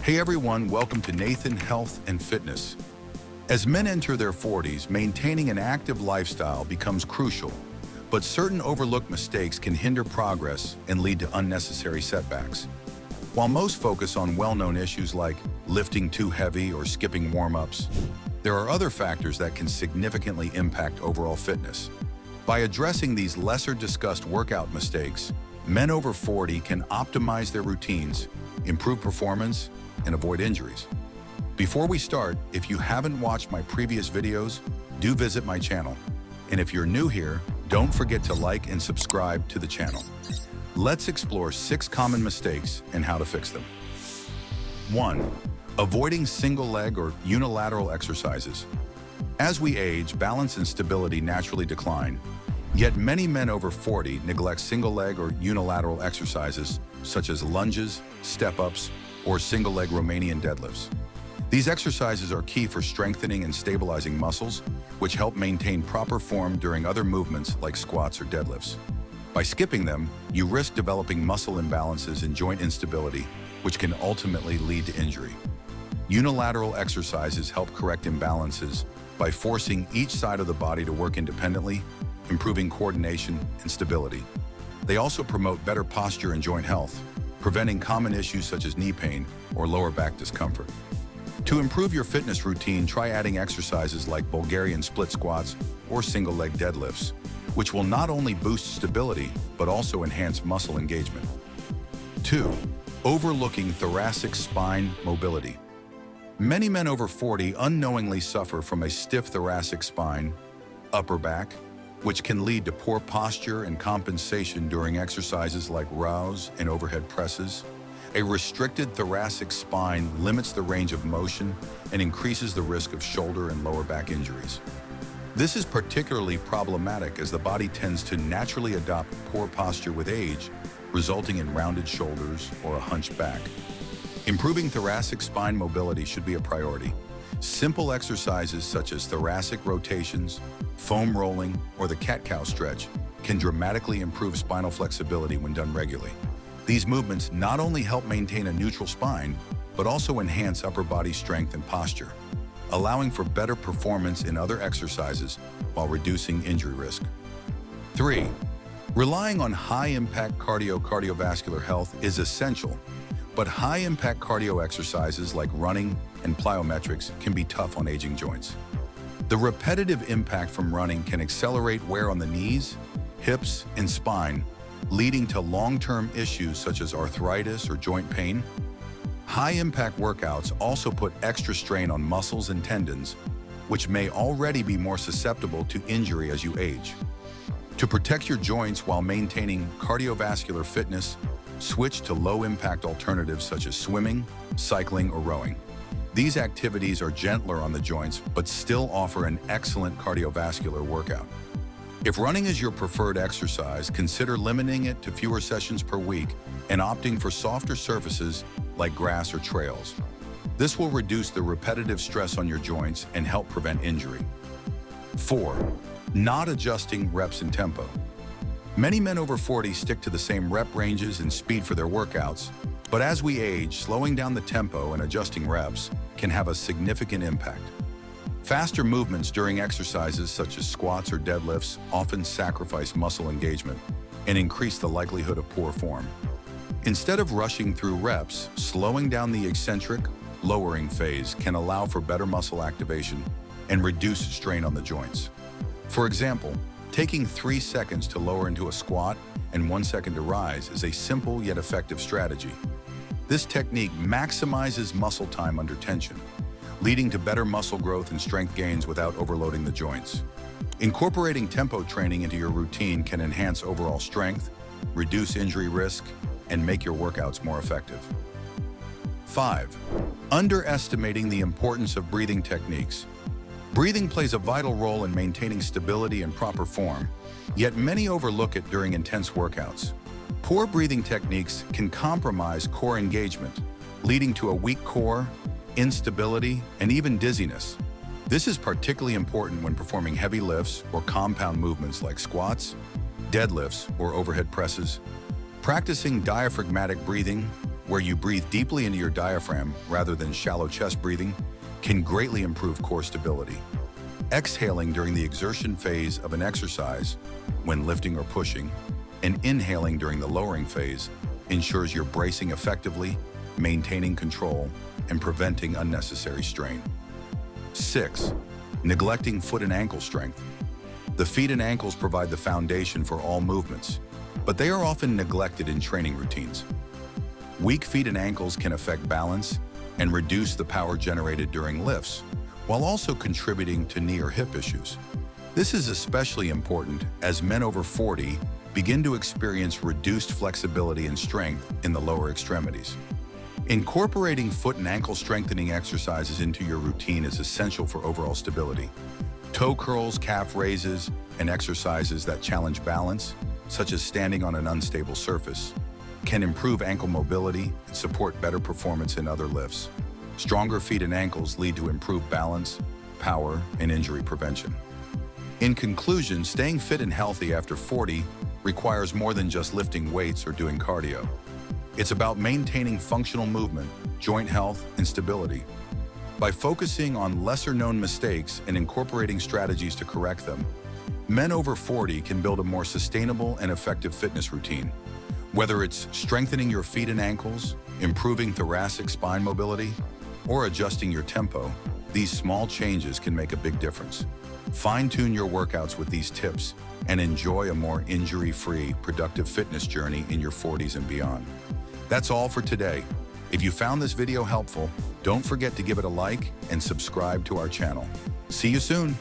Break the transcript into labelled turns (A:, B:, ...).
A: Hey everyone, welcome to Nathan Health and Fitness. As men enter their 40s, maintaining an active lifestyle becomes crucial, but certain overlooked mistakes can hinder progress and lead to unnecessary setbacks. While most focus on well-known issues like lifting too heavy or skipping warm-ups, there are other factors that can significantly impact overall fitness. By addressing these lesser-discussed workout mistakes, men over 40 can optimize their routines, improve performance, and avoid injuries. Before we start, if you haven't watched my previous videos, do visit my channel. And if you're new here, don't forget to like and subscribe to the channel. Let's explore 6 common mistakes and how to fix them. 1. Avoiding single leg or unilateral exercises. As we age, balance and stability naturally decline, yet many men over 40 neglect single leg or unilateral exercises such as lunges, step-ups, or single-leg Romanian deadlifts. These exercises are key for strengthening and stabilizing muscles, which help maintain proper form during other movements like squats or deadlifts. By skipping them, you risk developing muscle imbalances and joint instability, which can ultimately lead to injury. Unilateral exercises help correct imbalances by forcing each side of the body to work independently, improving coordination and stability. They also promote better posture and joint health, preventing common issues such as knee pain or lower back discomfort. To improve your fitness routine, try adding exercises like Bulgarian split squats or single-leg deadlifts, which will not only boost stability, but also enhance muscle engagement. 2. Overlooking thoracic spine mobility. Many men over 40 unknowingly suffer from a stiff thoracic spine, upper back, which can lead to poor posture and compensation during exercises like rows and overhead presses. A restricted thoracic spine limits the range of motion and increases the risk of shoulder and lower back injuries. This is particularly problematic as the body tends to naturally adopt poor posture with age, resulting in rounded shoulders or a hunched back. Improving thoracic spine mobility should be a priority. Simple exercises such as thoracic rotations, foam rolling, or the cat-cow stretch can dramatically improve spinal flexibility when done regularly. These movements not only help maintain a neutral spine, but also enhance upper body strength and posture, allowing for better performance in other exercises while reducing injury risk. 3. Relying on high-impact cardiovascular health is essential, but high-impact cardio exercises like running and plyometrics can be tough on aging joints. The repetitive impact from running can accelerate wear on the knees, hips, and spine, leading to long-term issues such as arthritis or joint pain. High-impact workouts also put extra strain on muscles and tendons, which may already be more susceptible to injury as you age. To protect your joints while maintaining cardiovascular fitness, switch to low-impact alternatives such as swimming, cycling, or rowing. These activities are gentler on the joints, but still offer an excellent cardiovascular workout. If running is your preferred exercise, consider limiting it to fewer sessions per week and opting for softer surfaces like grass or trails. This will reduce the repetitive stress on your joints and help prevent injury. 4. Not adjusting reps and tempo. Many men over 40 stick to the same rep ranges and speed for their workouts, but as we age, slowing down the tempo and adjusting reps can have a significant impact. Faster movements during exercises such as squats or deadlifts often sacrifice muscle engagement and increase the likelihood of poor form. Instead of rushing through reps, slowing down the eccentric, lowering phase can allow for better muscle activation and reduce strain on the joints. For example, taking 3 seconds to lower into a squat and 1 second to rise is a simple yet effective strategy. This technique maximizes muscle time under tension, leading to better muscle growth and strength gains without overloading the joints. Incorporating tempo training into your routine can enhance overall strength, reduce injury risk, and make your workouts more effective. 5. Underestimating the importance of breathing techniques. Breathing plays a vital role in maintaining stability and proper form, yet many overlook it during intense workouts. Poor breathing techniques can compromise core engagement, leading to a weak core, instability, and even dizziness. This is particularly important when performing heavy lifts or compound movements like squats, deadlifts, or overhead presses. Practicing diaphragmatic breathing, where you breathe deeply into your diaphragm rather than shallow chest breathing, can greatly improve core stability. Exhaling during the exertion phase of an exercise, when lifting or pushing, and inhaling during the lowering phase ensures you're bracing effectively, maintaining control, and preventing unnecessary strain. 6. Neglecting foot and ankle strength. The feet and ankles provide the foundation for all movements, but they are often neglected in training routines. Weak feet and ankles can affect balance and reduce the power generated during lifts, while also contributing to knee or hip issues. This is especially important as men over 40 begin to experience reduced flexibility and strength in the lower extremities. Incorporating foot and ankle strengthening exercises into your routine is essential for overall stability. Toe curls, calf raises, and exercises that challenge balance, such as standing on an unstable surface, can improve ankle mobility and support better performance in other lifts. Stronger feet and ankles lead to improved balance, power, and injury prevention. In conclusion, staying fit and healthy after 40 requires more than just lifting weights or doing cardio. It's about maintaining functional movement, joint health, and stability. By focusing on lesser-known mistakes and incorporating strategies to correct them, men over 40 can build a more sustainable and effective fitness routine. Whether it's strengthening your feet and ankles, improving thoracic spine mobility, or adjusting your tempo, these small changes can make a big difference. Fine-tune your workouts with these tips and enjoy a more injury-free, productive fitness journey in your 40s and beyond. That's all for today. If you found this video helpful, don't forget to give it a like and subscribe to our channel. See you soon.